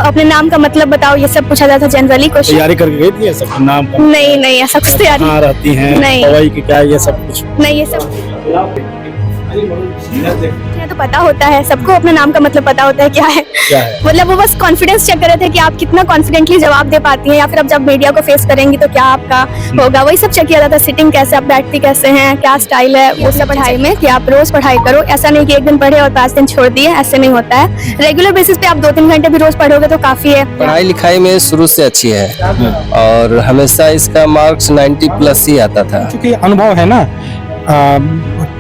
अपने नाम का मतलब बताओ, ये सब पूछा जाता है जनरली क्वेश्चन। तैयारी करके गई थी सब नाम का? नहीं नहीं, ऐसा कुछ तैयारी कहाँ रहती हैं, नहीं। दवाई की क्या, ये सब कुछ नहीं, ये सब तो पता होता है सबको, अपने नाम का मतलब पता होता है क्या है। क्या है? मतलब वो बस कॉन्फिडेंस चेक कर रहे थे कि आप कितना कॉन्फिडेंटली जवाब दे पाती हैं, या फिर अब जब मीडिया को फेस करेंगी तो क्या आपका होगा, वही सब चेक किया जाता है। सिटिंग कैसे, आप बैठती कैसे हैं, क्या स्टाइल है, वो सब पढ़ाई में कि आप रोज पढ़ाई करो। ऐसा नहीं कि एक दिन पढ़े और 5 दिन छोड़ दिए, ऐसे नहीं होता है। रेगुलर बेसिस पे आप 2-3 घंटे भी रोज पढ़ोगे तो काफी है। पढ़ाई लिखाई में शुरू से अच्छी है और हमेशा इसका मार्क्स 90+ ही आता था। क्योंकि अनुभव है ना,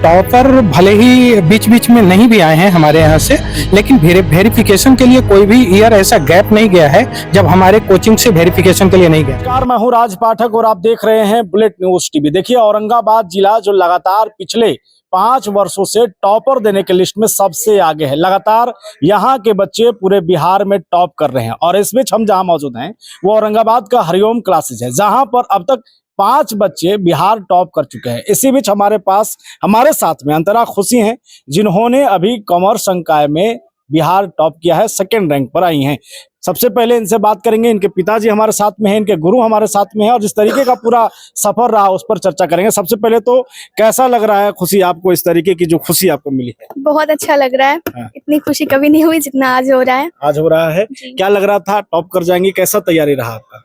टॉपर भले ही बीच बीच में नहीं भी आए हैं हमारे यहाँ से, लेकिन वेरिफिकेशन के लिए कोई भी ईयर ऐसा गैप नहीं गया है जब हमारे कोचिंग से वेरिफिकेशन के लिए नहीं गया। नमस्कार, मैं हूं राज पाठक और आप देख रहे हैं बुलेट न्यूज टीवी। देखिए, औरंगाबाद जिला जो लगातार पिछले 5 वर्षों से टॉपर देने के लिस्ट में सबसे आगे है। लगातार यहाँ के बच्चे पूरे बिहार में टॉप कर रहे हैं और इस बीच हम जहाँ मौजूद हैं वो औरंगाबाद का हरिओम क्लासेस है, जहाँ पर अब तक 5 बच्चे बिहार टॉप कर चुके हैं। इसी बीच हमारे साथ में अंतरा खुशी हैं, जिन्होंने अभी कॉमर्स संकाय में बिहार टॉप किया है, 2nd रैंक पर आई हैं। सबसे पहले इनसे बात करेंगे, इनके पिताजी हमारे साथ में हैं, इनके गुरु हमारे साथ में हैं और जिस तरीके का पूरा सफर रहा उस पर चर्चा करेंगे। सबसे पहले तो कैसा लग रहा है खुशी आपको, इस तरीके की जो खुशी आपको मिली है? बहुत अच्छा लग रहा है। हाँ। इतनी खुशी कभी नहीं हुई जितना आज हो रहा है। आज हो रहा है। क्या लग रहा था टॉप कर जाएंगी, कैसा तैयारी रहा आपका?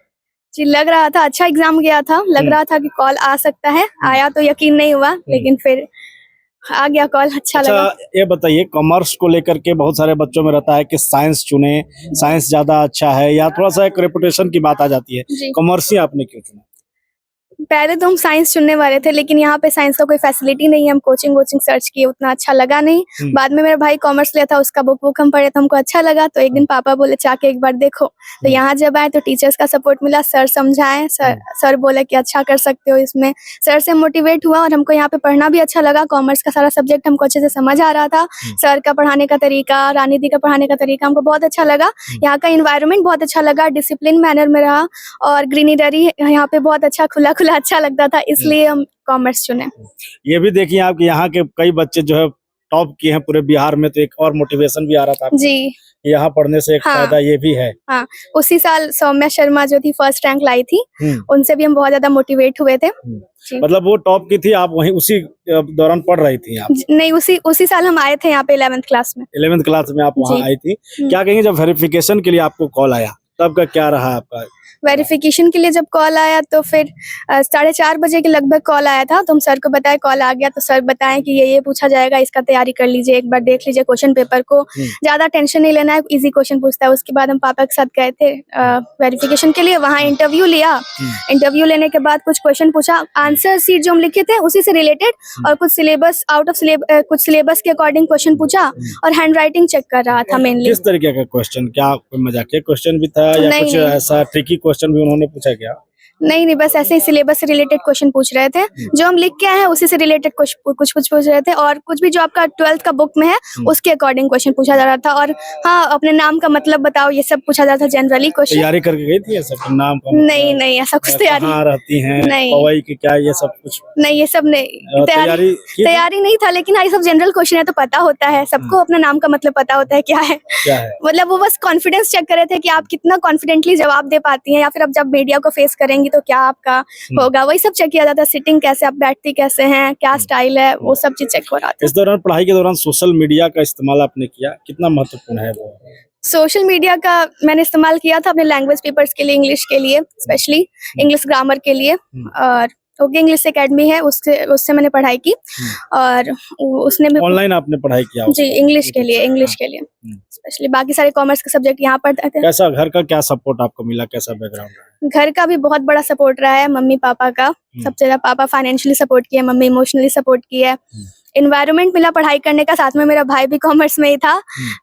जी, लग रहा था अच्छा एग्जाम गया था, लग रहा था कि कॉल आ सकता है, आया तो यकीन नहीं हुआ, लेकिन फिर आ गया कॉल, अच्छा लगा। ये बताइए, कॉमर्स को लेकर के बहुत सारे बच्चों में रहता है कि साइंस चुने, साइंस ज्यादा अच्छा है, या थोड़ा सा एक रेपुटेशन की बात आ जाती है। जी। कॉमर्स ही आपने क्यों चुना? पहले तो हम साइंस चुनने वाले थे, लेकिन यहाँ पे साइंस का कोई फैसिलिटी नहीं है। हम कोचिंग सर्च किए, उतना अच्छा लगा नहीं। बाद में मेरा भाई कॉमर्स लिया था, उसका बुक हम पढ़े तो हमको अच्छा लगा, तो एक दिन पापा बोले जाके एक बार देखो। तो यहाँ जब आए तो टीचर्स का सपोर्ट मिला, सर समझाए, सर बोले कि अच्छा कर सकते हो इसमें। सर से मोटिवेट हुआ और हमको यहाँ पे पढ़ना भी अच्छा लगा। कॉमर्स का सारा सब्जेक्ट हमको अच्छे से समझ आ रहा था। सर का पढ़ाने का तरीका, रानीदी का पढ़ाने का तरीका हमको बहुत अच्छा लगा। यहाँ का इन्वायरमेंट बहुत अच्छा लगा, डिसिप्लिन मैनर में रहा और ग्रीनरी यहाँ पे बहुत अच्छा खुला अच्छा लगता था, इसलिए हम कॉमर्स चुने। ये भी देखिए आप कि यहाँ के कई बच्चे जो है टॉप किए हैं पूरे बिहार में, तो एक और मोटिवेशन भी आ रहा था आपको। जी, यहाँ पढ़ने से एक फायदा ये भी है। हाँ, उसी साल सौम्या शर्मा जो थी 1st रैंक लाई थी, उनसे भी हम बहुत ज्यादा मोटिवेट हुए थे। मतलब वो टॉप की थी, आप वहीं उसी दौरान पढ़ रही थी आप? नहीं, उसी साल हम आए थे यहाँ पे 11th क्लास में। 11th क्लास में आप वहाँ आई थी। क्या कहेंगे, जब वेरिफिकेशन के लिए आपको कॉल आया तब का क्या रहा आपका? वेरिफिकेशन के लिए जब कॉल आया तो फिर 4:30 बजे के लगभग कॉल आया था, तो हम सर को बताए कॉल आ गया, तो सर बताएं कि ये पूछा जाएगा, इसका तैयारी कर लीजिए, एक बार देख लीजिए क्वेश्चन पेपर को, ज्यादा टेंशन नहीं लेना है, इजी क्वेश्चन पूछता है। उसके बाद हम पापा के साथ गए थे वेरिफिकेशन के लिए, वहाँ इंटरव्यू लिया। इंटरव्यू लेने के बाद कुछ क्वेश्चन पूछा, आंसर शीट जो हम लिखे थे उसी से रिलेटेड, और कुछ सिलेबस कुछ सिलेबस के अकॉर्डिंग क्वेश्चन पूछा, और हैंड राइटिंग चेक कर रहा था मेनली। किस तरीके का क्वेश्चन, क्या कोई मजाकिया क्वेश्चन भी था या कुछ ऐसा ट्रिकी क्वेश्चन भी उन्होंने पूछा क्या? नहीं, बस ऐसे ही सिलेबस से रिलेटेड क्वेश्चन पूछ रहे थे, जो हम लिख के आए हैं उसी से रिलेटेड कुछ पूछ रहे थे, और कुछ भी जो आपका 12th का बुक में है उसके अकॉर्डिंग क्वेश्चन पूछा जा रहा था। और हाँ, अपने नाम का मतलब बताओ, ये सब पूछा जा रहा था जनरली क्वेश्चन। तैयारी करके गई थी ऐसा नाम का? नहीं, ऐसा कुछ तैयारी। कहाँ रहती हैं, दवाई की क्या, ये सब कुछ नहीं, ये सब नहीं। तैयारी नहीं था, लेकिन ये सब जनरल क्वेश्चन है तो पता होता है सबको, अपने नाम का मतलब पता होता है क्या है। मतलब वो बस कॉन्फिडेंस चेक कर रहे थे कि आप कितना कॉन्फिडेंटली जवाब दे पाती हैं, या फिर अब जब मीडिया को फेस करेंगी तो क्या आपका होगा, वही सब चेक किया जाता है। सिटिंग कैसे, आप बैठती कैसे हैं, क्या स्टाइल है, वो सब चीज चेक हो रहा था। इस दौरान, पढ़ाई के दौरान सोशल मीडिया का इस्तेमाल आपने किया, कितना महत्वपूर्ण है वो? सोशल मीडिया का मैंने इस्तेमाल किया था अपने लैंग्वेज पेपर्स के लिए, इंग्लिश के लिए, स्पेशली इंग्लिश ग्रामर के लिए, और ओके इंग्लिश एकेडमी है, उससे मैंने पढ़ाई की, और उसने में ऑनलाइन आपने पढ़ाई किया? जी, इंग्लिश के लिए स्पेशली। बाकी सारे कॉमर्स के सब्जेक्ट यहाँ पढ़ते थे। कैसा घर का क्या सपोर्ट आपको मिला, कैसा बैकग्राउंड रहा? घर का भी बहुत बड़ा सपोर्ट रहा है, मम्मी पापा का। सबसे ज्यादा पापा फाइनेंशियली सपोर्ट किया, मम्मी इमोशनली सपोर्ट की है। इन्वायरमेंट मिला पढ़ाई करने का, साथ में मेरा भाई भी कॉमर्स में ही था,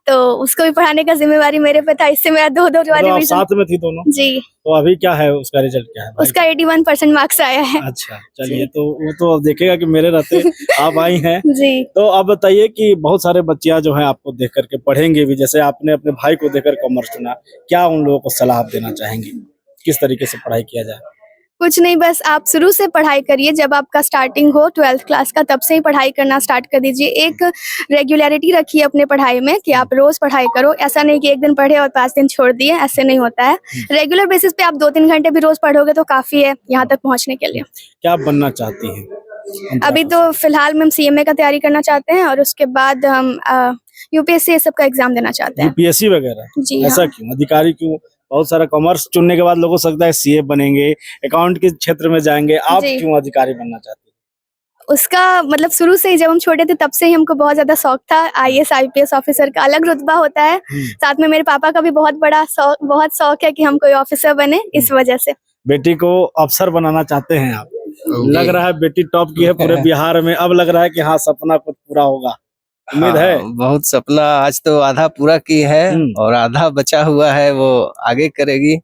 तो उसको भी पढ़ाने का जिम्मेवारी मेरे पे था, इससे मेरा 2 साथ में थी दोनों? जी। तो अभी क्या है उसका रिजल्ट, क्या है? उसका 81% मार्क्स आया है। अच्छा, चलिए, तो वो तो अब देखेगा कि मेरे रहते आप आई हैं। जी। तो आप बताइए कि बहुत सारे बच्चियां जो हैं आपको देख करके पढ़ेंगे भी, जैसे आपने अपने भाई को देखकर कॉमर्स चुना, क्या उन लोगों को सलाह देना चाहेंगे, किस तरीके से पढ़ाई किया जाए? कुछ नहीं, बस आप शुरू से पढ़ाई करिए। जब आपका स्टार्टिंग हो 12th क्लास का, तब से ही पढ़ाई करना स्टार्ट कर दीजिए। एक रेगुलरिटी रखिए अपने पढ़ाई में कि आप रोज पढ़ाई करो। ऐसा नहीं कि एक दिन पढ़े और 5 दिन छोड़ दिए, ऐसे नहीं होता है। रेगुलर बेसिस पे आप 2-3 घंटे भी रोज पढ़ोगे तो काफी है यहाँ तक पहुँचने के लिए। क्या बनना चाहती हैं? अभी तो फिलहाल में हम CMA का तैयारी करना चाहते हैं और उसके बाद हम UPSC ये सब का एग्जाम देना चाहते हैं। UPSC वगैरह? जी ऐसा हाँ। क्यों? अधिकारी क्यों? बहुत सारा कॉमर्स चुनने के बाद लोगों को सकता है CA बनेंगे, अकाउंट के क्षेत्र में जाएंगे, आप जी। क्यों अधिकारी बनना चाहती हैं? उसका मतलब शुरू से ही, जब हम छोटे थे तब से ही हमको बहुत ज्यादा शौक था। IAS IPS ऑफिसर का अलग रुतबा होता है। साथ में मेरे पापा का भी बहुत शौक है कि हम कोई ऑफिसर बने, इस वजह से। बेटी को अफसर बनाना चाहते हैं आप? लग जी। रहा है बेटी टॉप की है पूरे बिहार में, अब लग रहा है कि हाँ सपना कुछ पूरा होगा, उम्मीद है? हाँ, बहुत सपना आज तो आधा पूरा की है और आधा बचा हुआ है, वो आगे करेगी।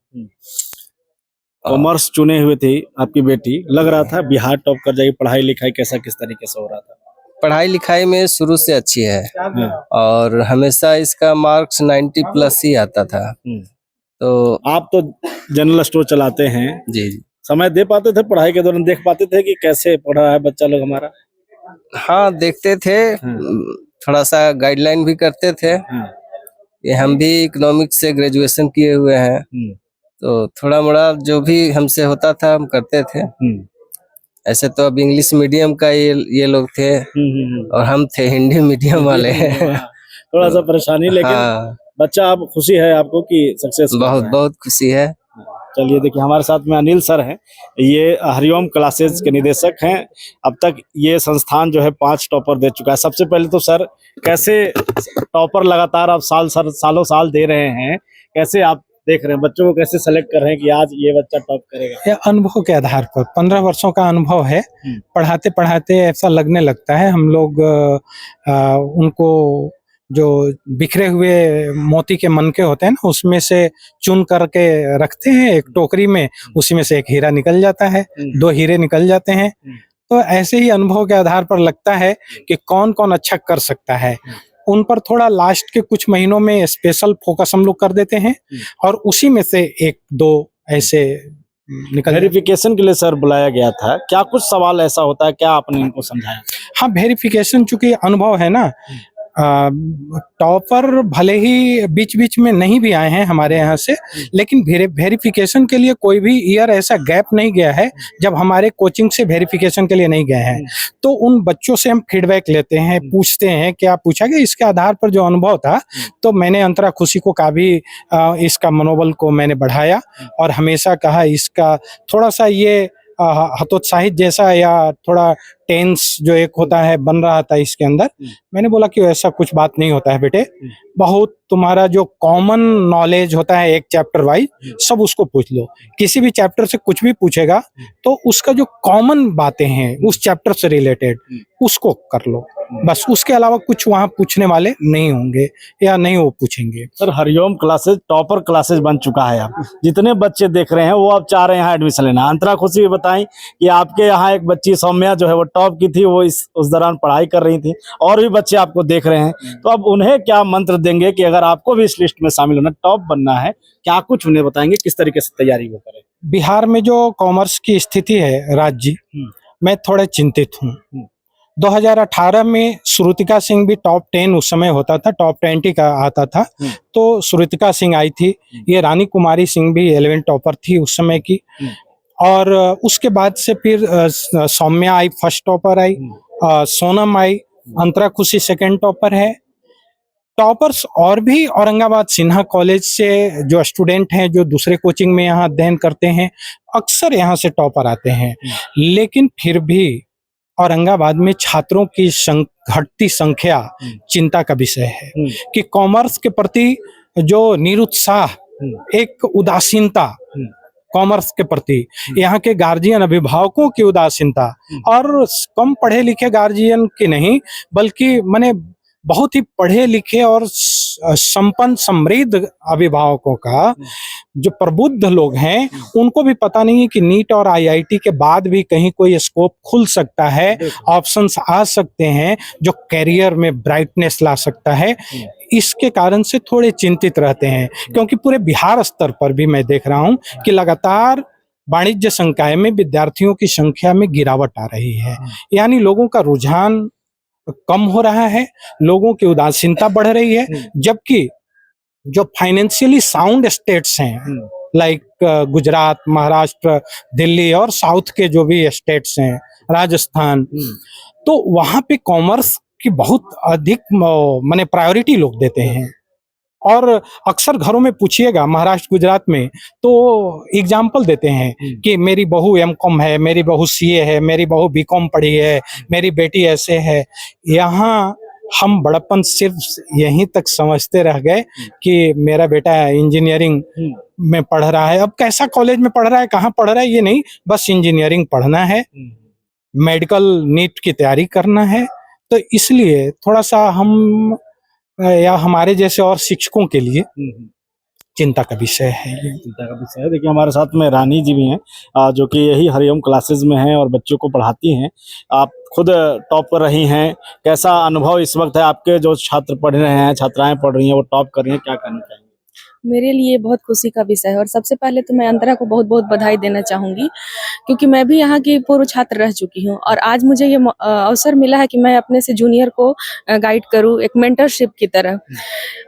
कॉमर्स चुने हुए थे आपकी बेटी, लग रहा था बिहार टॉप कर जाएगी। पढ़ाई लिखाई कैसा, किस तरीके से हो रहा था? पढ़ाई लिखाई में शुरू से अच्छी है और हमेशा इसका मार्क्स 90+ ही आता था। तो आप तो जनरल स्टोर चलाते हैं, जी समय दे पाते थे पढ़ाई के दौरान? देख पाते थे कि कैसे पढ़ रहा है बच्चा लोग हमारा? हाँ, देखते थे, थोड़ा सा गाइडलाइन भी करते थे। ये हम भी इकोनॉमिक्स से ग्रेजुएशन किए हुए हैं, तो थोड़ा मोड़ा जो भी हमसे होता था हम करते थे। ऐसे तो अब इंग्लिश मीडियम का ये लोग थे और हम थे हिंदी मीडियम वाले। थोड़ा सा परेशानी, लेकिन हाँ, बच्चा आप खुशी है आपको कि सक्सेस? बहुत खुशी है। चलिए देखिए, हमारे साथ में अनिल सर हैं, ये हरिओम क्लासेज के निदेशक हैं। अब तक ये संस्थान जो है 5 टॉपर दे चुका है। सबसे पहले तो सर, कैसे टॉपर लगातार आप सालों साल दे रहे हैं, कैसे आप देख रहे हैं बच्चों को, कैसे सेलेक्ट कर रहे हैं कि आज ये बच्चा टॉप करेगा? ये अनुभव के आधार पर 15 वर्षों का अनुभव है। पढ़ाते पढ़ाते ऐसा लगने लगता है। हम लोग उनको जो बिखरे हुए मोती के मनके होते हैं ना, उसमें से चुन करके रखते हैं एक टोकरी में, उसी में से एक हीरा निकल जाता है, 2 हीरे निकल जाते हैं। तो ऐसे ही अनुभव के आधार पर लगता है कि कौन कौन अच्छा कर सकता है। उन पर थोड़ा लास्ट के कुछ महीनों में स्पेशल फोकस हम लोग कर देते हैं और उसी में से 1-2 ऐसे निकल। वेरिफिकेशन के लिए सर बुलाया गया था, क्या कुछ सवाल ऐसा होता है, क्या आपने इनको समझाया? हाँ, वेरिफिकेशन चूंकि अनुभव है ना, टॉपर भले ही बीच बीच में नहीं भी आए हैं हमारे यहाँ से, लेकिन वेरिफिकेशन के लिए कोई भी ईयर ऐसा गैप नहीं गया है जब हमारे कोचिंग से वेरिफिकेशन के लिए नहीं गए हैं। तो उन बच्चों से हम फीडबैक लेते हैं, पूछते हैं क्या पूछा गया। इसके आधार पर जो अनुभव था, तो मैंने अंतरा खुशी को काफी इसका मनोबल को मैंने बढ़ाया और हमेशा कहा इसका थोड़ा सा ये हतोत्साहित जैसा या थोड़ा टेंस जो एक होता है बन रहा था इसके अंदर। मैंने बोला कि ऐसा कुछ बात नहीं होता है बेटे, बहुत तुम्हारा जो कॉमन नॉलेज होता है एक चैप्टर वाइज, सब उसको पूछ लो। किसी भी चैप्टर से कुछ भी पूछेगा तो उसका जो कॉमन बातें हैं उस चैप्टर से रिलेटेड उसको कर लो, बस। उसके अलावा कुछ वहाँ पूछने वाले नहीं होंगे या नहीं वो पूछेंगे। Sir, Hariom classes topper classes बन चुका है। आप जितने बच्चे देख रहे हैं वो अब चाह रहे हैं यहाँ एडमिशन लेना। अंतरा खुशी बताएं कि आपके यहाँ एक बच्ची सौम्या जो है वो टॉप की थी, वो उस दौरान पढ़ाई कर रही थी, और भी बच्चे आपको देख रहे हैं, तो अब उन्हें क्या मंत्र देंगे कि अगर आपको भी इस लिस्ट में शामिल होना, टॉप बनना है, क्या कुछ उन्हें बताएंगे, किस तरीके से तैयारी वो करें? बिहार में जो कॉमर्स की स्थिति है राज्य, मैं थोड़ा चिंतित हूँ। 2018 में श्रुतिका सिंह भी टॉप 10 उस समय होता था, टॉप 20 का आता था, तो श्रुतिका सिंह आई थी। ये रानी कुमारी सिंह भी 11 टॉपर थी उस समय की, और उसके बाद से फिर सौम्या आई, फर्स्ट टॉपर आई, सोनम आई, अंतरा खुशी सेकंड टॉपर है। टॉपर्स और भी औरंगाबाद सिन्हा कॉलेज से जो स्टूडेंट हैं जो दूसरे कोचिंग में यहाँ अध्ययन करते हैं, अक्सर यहाँ से टॉपर आते हैं। लेकिन फिर भी औरंगाबाद में छात्रों की घटती संख्या चिंता का विषय है कि कॉमर्स के प्रति जो निरुत्साह, एक उदासीनता कॉमर्स के प्रति, यहाँ के गार्जियन अभिभावकों की उदासीनता, और कम पढ़े लिखे गार्जियन की नहीं बल्कि माने बहुत ही पढ़े लिखे और संपन्न समृद्ध अभिभावकों का, जो प्रबुद्ध लोग हैं, उनको भी पता नहीं है कि नीट और आईआईटी के बाद भी कहीं कोई स्कोप खुल सकता है, ऑप्शंस आ सकते हैं जो करियर में ब्राइटनेस ला सकता है। इसके कारण से थोड़े चिंतित रहते हैं, क्योंकि पूरे बिहार स्तर पर भी मैं देख रहा हूं कि लगातार वाणिज्य संकाय में विद्यार्थियों की संख्या में गिरावट आ रही है, यानी लोगों का रुझान कम हो रहा है, लोगों की उदासीनता बढ़ रही है, जबकि जो फाइनेंशियली साउंड स्टेट्स हैं लाइक गुजरात, महाराष्ट्र, दिल्ली और साउथ के जो भी स्टेट्स हैं, राजस्थान, तो वहां पे कॉमर्स की बहुत अधिक माने प्रायोरिटी लोग देते हैं। और अक्सर घरों में पूछिएगा महाराष्ट्र गुजरात में तो एग्जाम्पल देते हैं कि मेरी बहू एमकॉम है, मेरी बहू सीए है, मेरी बहू बीकॉम पढ़ी है, मेरी बेटी ऐसे है। यहाँ हम बड़प्पन सिर्फ यहीं तक समझते रह गए कि मेरा बेटा इंजीनियरिंग में पढ़ रहा है। अब कैसा कॉलेज में पढ़ रहा है, कहाँ पढ़ रहा है ये नहीं, बस इंजीनियरिंग पढ़ना है, मेडिकल नीट की तैयारी करना है। तो इसलिए थोड़ा सा हम या हमारे जैसे और शिक्षकों के लिए चिंता का विषय है ये। चिंता का विषय है। देखिए हमारे साथ में रानी जी भी हैं जो कि यही हरिओम क्लासेस में हैं और बच्चों को पढ़ाती हैं। आप खुद टॉप कर रही हैं, कैसा अनुभव इस वक्त है? आपके जो छात्र पढ़ रहे हैं, छात्राएं पढ़ रही हैं, वो टॉप कर रही हैं, क्या कहना चाहेंगे? मेरे लिए बहुत खुशी का विषय है और सबसे पहले तो मैं अंतरा को बहुत बहुत बधाई देना चाहूँगी, क्योंकि मैं भी यहाँ की पूर्व छात्र रह चुकी हूँ और आज मुझे ये अवसर मिला है कि मैं अपने से जूनियर को गाइड करूँ एक मेंटरशिप की तरह।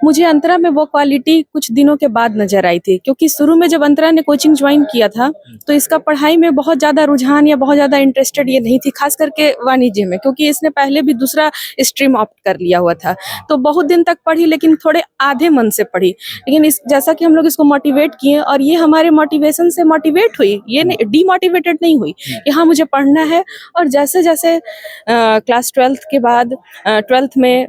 मुझे अंतरा में वो क्वालिटी कुछ दिनों के बाद नजर आई थी, क्योंकि शुरू में जब अंतरा ने कोचिंग ज्वाइन किया था तो इसका पढ़ाई में बहुत ज़्यादा रुझान या बहुत ज़्यादा इंटरेस्टेड ये नहीं थी, खास करके वाणिज्य में, क्योंकि इसने पहले भी दूसरा स्ट्रीम ऑप्ट कर लिया हुआ था। तो बहुत दिन तक पढ़ी, लेकिन थोड़े आधे मन से पढ़ी। लेकिन जैसा कि हम लोग इसको मोटिवेट किए और ये हमारे मोटिवेशन से मोटिवेट हुई, ये डीमोटिवेटेड नहीं हुई कि हाँ मुझे पढ़ना है। और जैसे जैसे क्लास 12th के बाद 12th में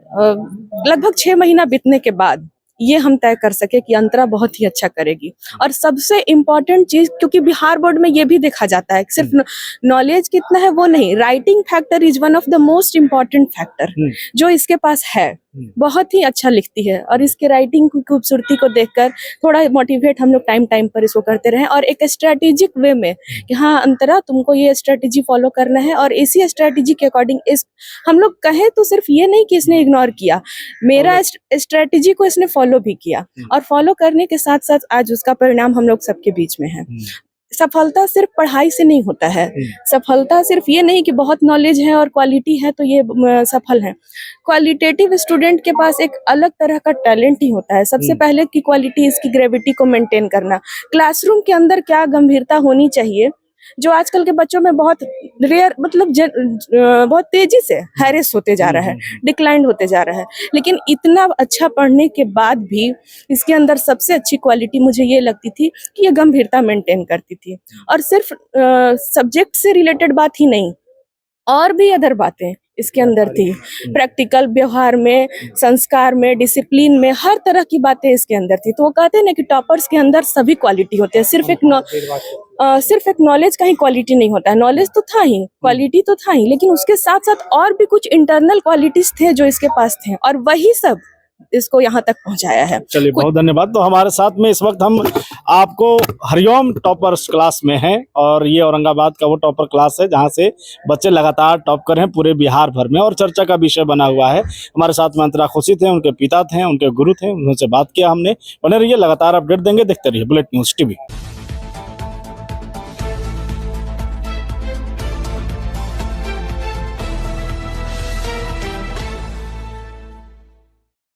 लगभग 6 महीना बीतने के बाद ये हम तय कर सके कि अंतरा बहुत ही अच्छा करेगी। और सबसे इम्पोर्टेंट चीज, क्योंकि बिहार बोर्ड में ये भी देखा जाता है, सिर्फ नॉलेज कितना है वो नहीं, writing factor is one of the most important factor जो इसके पास है। बहुत ही अच्छा लिखती है और इसके राइटिंग की खूबसूरती को देखकर थोड़ा मोटिवेट हम लोग टाइम टाइम पर इसको करते रहे और एक स्ट्रेटेजिक वे में कि हाँ अंतरा तुमको ये स्ट्रेटेजी फॉलो करना है। और इसी स्ट्रेटेजी के अकॉर्डिंग इस हम लोग कहें तो सिर्फ ये नहीं कि इसने इग्नोर किया, मेरा स्ट्रेटेजी को इसने फॉलो भी किया और फॉलो करने के साथ साथ आज उसका परिणाम हम लोग सबके बीच में है। सफलता सिर्फ पढ़ाई से नहीं होता है, सफलता सिर्फ ये नहीं कि बहुत नॉलेज है और क्वालिटी है तो ये सफल है। क्वालिटेटिव स्टूडेंट के पास एक अलग तरह का टैलेंट ही होता है। सबसे पहले की क्वालिटी इसकी ग्रेविटी को मेंटेन करना, क्लासरूम के अंदर क्या गंभीरता होनी चाहिए, जो आजकल के बच्चों में बहुत रेयर मतलब बहुत तेजी से हैरेस होते जा रहा है, डिक्लाइन होते जा रहा है। लेकिन इतना अच्छा पढ़ने के बाद भी इसके अंदर सबसे अच्छी क्वालिटी मुझे ये लगती थी कि ये गंभीरता मेंटेन करती थी। और सिर्फ सब्जेक्ट से रिलेटेड बात ही नहीं, और भी अदर बातें इसके अंदर थी। प्रैक्टिकल, व्यवहार में, संस्कार में, डिसिप्लिन में, हर तरह की बातें इसके अंदर थी। तो वो कहते हैं ना कि टॉपर्स के अंदर सभी क्वालिटी होते हैं, सिर्फ एक नॉलेज का ही क्वालिटी नहीं होता है। नॉलेज तो था ही, क्वालिटी तो था ही, लेकिन उसके साथ साथ और भी कुछ इंटरनल क्वालिटीज थे जो इसके पास थे और वही सब इसको यहाँ तक पहुँचाया है। चलिए बहुत धन्यवाद। तो हमारे साथ में इस वक्त हम आपको हरिओम टॉपर्स क्लास में हैं और ये औरंगाबाद का वो टॉपर क्लास है जहाँ से बच्चे लगातार टॉप कर रहे हैं पूरे बिहार भर में और चर्चा का विषय बना हुआ है। हमारे साथ में अंतरा खुशी थे, उनके पिता थे, उनके गुरु थे, उनसे बात किया हमने। बने रहिए, लगातार अपडेट देंगे, देखते रहिए बुलेट न्यूज़ टीवी।